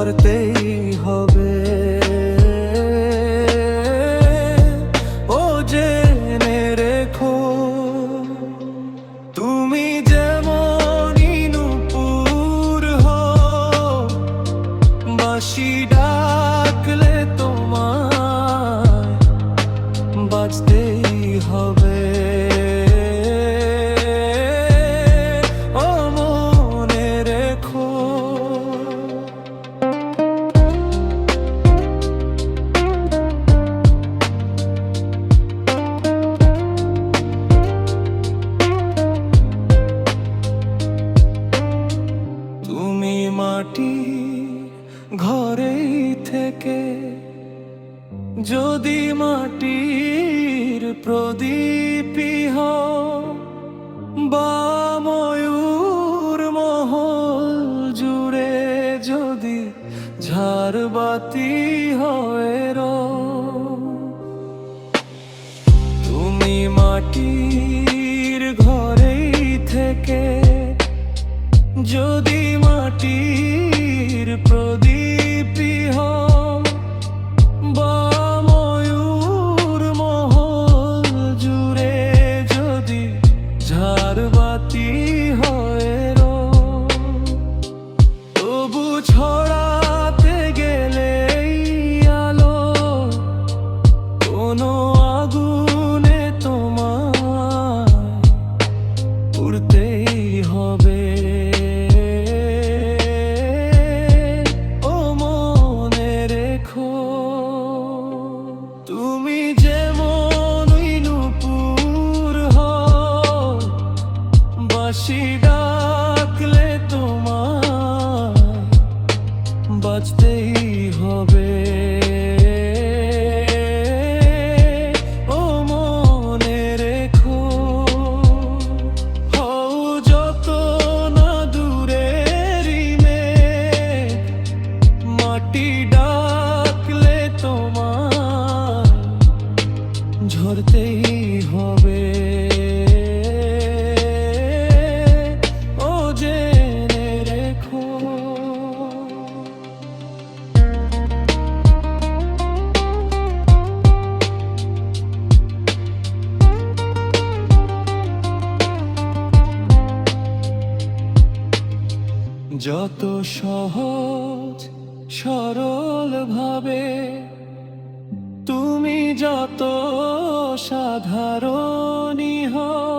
ঝরতেই হবে। ও জেনে রেখো, তুমি যেমনই নূপুর হও, বাঁশি ডাকলে তোমায় বাজতেই হবে। ও মনে রেখো, তুমি মাটি ঘরেই থেকে যদি মাটির প্রদীপী হও, বা ময়ূর মহল জুড়ে যদি ঝাড়বাতি হয়ে রও, তুমি মাটির ঘরেই থেকে যদি মাটির প্রদীপী হও, বা ময়ূর মহল জুড়ে যদি ঝাড়বাতি হয়ে রও, তবু ছড়াতে গেলে আলো কোনো আগুনে তোমায় উড়তেই হবে। ও মনে রেখো, তুমি যেমনই নূপুর হও, বাঁশি ডাকলে তোমায় বাজতেই হবে। ও মনে রেখো, হও যত না দূরেরই মেঘ, মাটি ডাকলে তোমায় ঝরতেই হবে। ও জেনে রেখো, যত সহজ সরল ভাবে তুমি যত সাধারণই হও,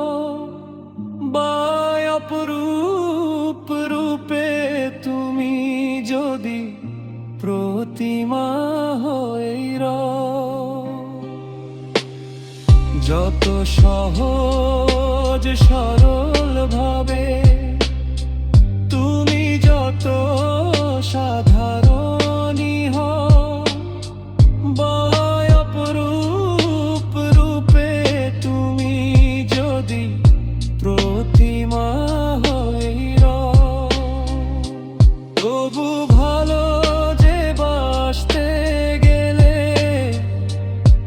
বা অপরূপ রূপে তুমি যদি প্রতিমা হয়ে রও, যত সহজ সরল ভাবে তুমি যত সাধারণই হও, বা অপরূপ রূপে তুমি যদি প্রতিমা হয়ে রও, তবু